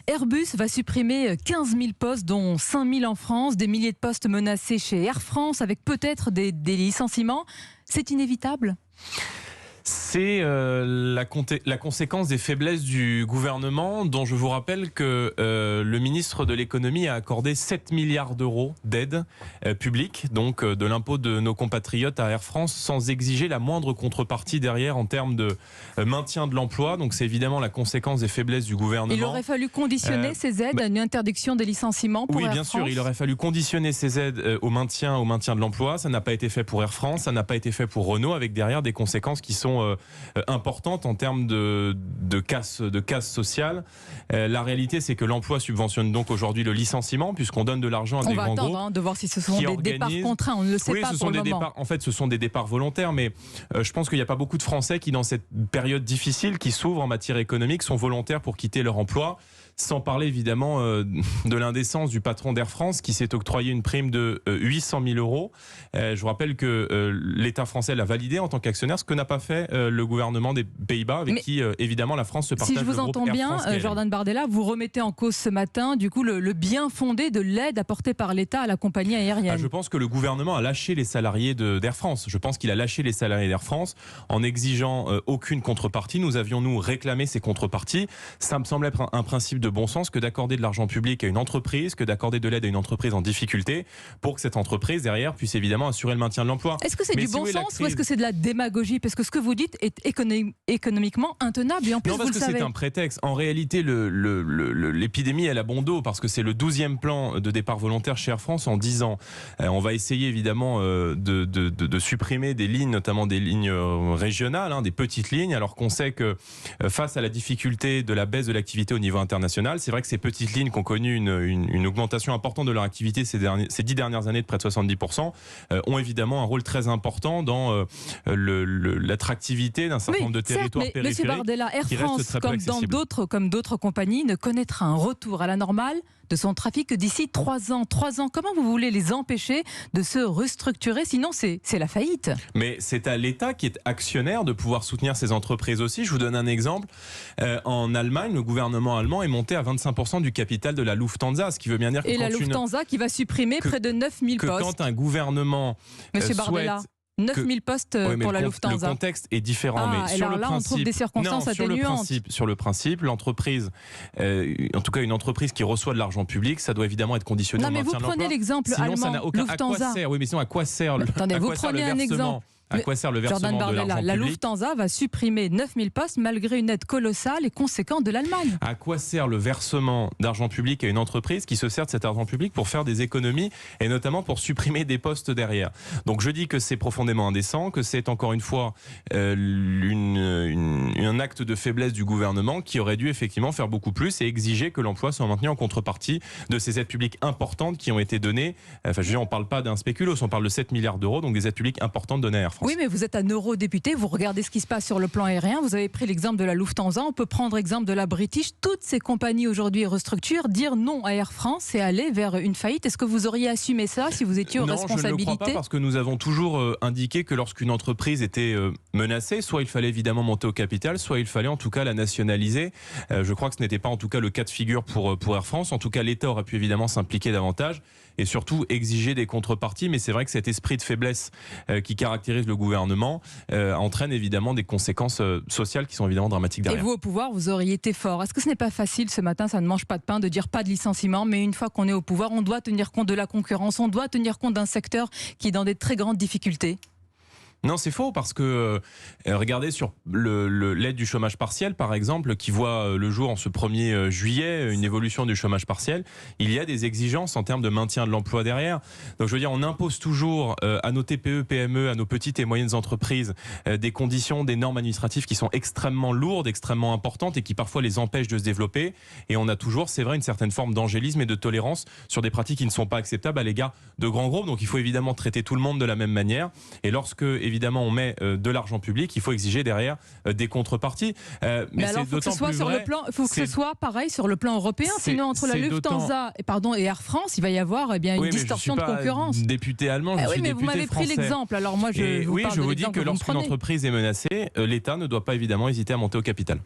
Airbus va supprimer 15 000 postes, dont 5 000 en France, des milliers de postes menacés chez Air France, avec peut-être des licenciements. C'est inévitable ? C'est la conséquence des faiblesses du gouvernement, dont je vous rappelle que le ministre de l'économie a accordé 7 milliards d'euros d'aide publique, donc de l'impôt de nos compatriotes à Air France, sans exiger la moindre contrepartie derrière en termes de maintien de l'emploi. Donc c'est évidemment la conséquence des faiblesses du gouvernement. Il aurait fallu conditionner ces aides à une interdiction des licenciements pour Air France ? Oui, bien sûr, il aurait fallu conditionner ces aides au maintien de l'emploi. Ça n'a pas été fait pour Air France, ça n'a pas été fait pour Renault, avec derrière des conséquences qui sont importante en termes de casse sociale. La réalité, c'est que l'emploi subventionne donc aujourd'hui le licenciement, puisqu'on donne de l'argent à des grands groupes. On va attendre de voir si ce sont des départs contraints. On ne le sait pas pour le moment. En fait, ce sont des départs volontaires, mais je pense qu'il n'y a pas beaucoup de Français qui, dans cette période difficile qui s'ouvre en matière économique, sont volontaires pour quitter leur emploi. Sans parler évidemment de l'indécence du patron d'Air France qui s'est octroyé une prime de 800 000 euros. Je vous rappelle que l'État français l'a validé en tant qu'actionnaire, ce que n'a pas fait le gouvernement des Pays-Bas, avec qui évidemment la France se partage le groupe Air France. Si je vous entends bien, Jordan Bardella, vous remettez en cause ce matin du coup le bien fondé de l'aide apportée par l'État à la compagnie aérienne. Je pense que le gouvernement a lâché les salariés d'Air France. Je pense qu'il a lâché les salariés d'Air France en exigeant aucune contrepartie. Nous avions réclamé ces contreparties. Ça me semble être un principe de bon sens que d'accorder de l'argent public à une entreprise, que d'accorder de l'aide à une entreprise en difficulté pour que cette entreprise derrière puisse évidemment assurer le maintien de l'emploi. Est-ce que c'est du bon sens ou est-ce que c'est de la démagogie ? Parce que ce que vous dites est économiquement intenable et en plus non, parce vous le que savez. C'est un prétexte. En réalité, l'épidémie elle a bon dos parce que c'est le 12e plan de départ volontaire chez Air France en 10 ans. On va essayer évidemment de supprimer des lignes, notamment des lignes régionales, des petites lignes, alors qu'on sait que face à la difficulté de la baisse de l'activité au niveau international, c'est vrai que ces petites lignes qui ont connu une augmentation importante de leur activité ces 10 dernières années de près de 70%, ont évidemment un rôle très important dans l'attractivité d'un certain nombre de territoires périphériques. Monsieur Bardella, Air France, comme d'autres compagnies, ne connaîtra un retour à la normale de son trafic que d'ici 3 ans. 3 ans, comment vous voulez les empêcher de se restructurer ? Sinon, c'est la faillite. Mais c'est à l'État qui est actionnaire de pouvoir soutenir ces entreprises aussi. Je vous donne un exemple. En Allemagne, le gouvernement allemand est monté à 25% du capital de la Lufthansa, ce qui veut bien dire que la Lufthansa qui va supprimer près de 9 000 postes. Quand un gouvernement Monsieur Bardella, 9 000 postes pour la Lufthansa. Le contexte est différent. Mais sur le principe, on trouve des circonstances atténuantes. Sur le principe, l'entreprise, en tout cas une entreprise qui reçoit de l'argent public, ça doit évidemment être conditionné au maintien de l'emploi. Vous prenez l'exemple allemand, Lufthansa. À quoi sert vous prenez un exemple. À quoi sert le versement Jordan Bardella, de l'argent la public ? Lufthansa va supprimer 9 000 postes malgré une aide colossale et conséquente de l'Allemagne. À quoi sert le versement d'argent public à une entreprise qui se sert de cet argent public pour faire des économies et notamment pour supprimer des postes derrière ? Donc je dis que c'est profondément indécent, que c'est encore une fois un acte de faiblesse du gouvernement qui aurait dû effectivement faire beaucoup plus et exiger que l'emploi soit maintenu en contrepartie de ces aides publiques importantes qui ont été données. Enfin, je veux dire, on ne parle pas d'un spéculoos, on parle de 7 milliards d'euros, donc des aides publiques importantes données à Air France. Oui, mais vous êtes un eurodéputé, vous regardez ce qui se passe sur le plan aérien, vous avez pris l'exemple de la Lufthansa, on peut prendre l'exemple de la British, toutes ces compagnies aujourd'hui restructurent, dire non à Air France, c'est aller vers une faillite. Est-ce que vous auriez assumé ça si vous étiez aux responsabilités ? Non, je ne le crois pas parce que nous avons toujours indiqué que lorsqu'une entreprise était menacée, soit il fallait évidemment monter au capital, soit il fallait en tout cas la nationaliser. Je crois que ce n'était pas en tout cas le cas de figure pour Air France. En tout cas, l'État aurait pu évidemment s'impliquer davantage et surtout exiger des contreparties. Mais c'est vrai que cet esprit de faiblesse qui caractérise le gouvernement entraîne évidemment des conséquences sociales qui sont évidemment dramatiques derrière. Et vous au pouvoir, vous auriez été fort. Est-ce que ce n'est pas facile ce matin, ça ne mange pas de pain, de dire pas de licenciement, mais une fois qu'on est au pouvoir, on doit tenir compte de la concurrence, on doit tenir compte d'un secteur qui est dans des très grandes difficultés ? Non, c'est faux parce que regardez sur l'aide du chômage partiel par exemple qui voit le jour en ce 1er juillet, une évolution du chômage partiel, il y a des exigences en termes de maintien de l'emploi derrière. Donc je veux dire, on impose toujours à nos TPE, PME, à nos petites et moyennes entreprises des conditions, des normes administratives qui sont extrêmement lourdes, extrêmement importantes et qui parfois les empêchent de se développer. Et on a toujours, c'est vrai, une certaine forme d'angélisme et de tolérance sur des pratiques qui ne sont pas acceptables à l'égard de grands groupes. Donc il faut évidemment traiter tout le monde de la même manière. Et lorsque évidemment on met de l'argent public, il faut exiger derrière des contreparties. Mais alors il faut que ce soit sur le plan, faut que ce soit pareil sur le plan européen, sinon entre la Lufthansa et Air France, il va y avoir une distorsion de concurrence. Je suis pas député allemand, je suis député mais vous m'avez pris français. l'exemple. Alors moi je vous parle je de vous dis que lorsqu'une entreprise est menacée, l'État ne doit pas évidemment hésiter à monter au capital.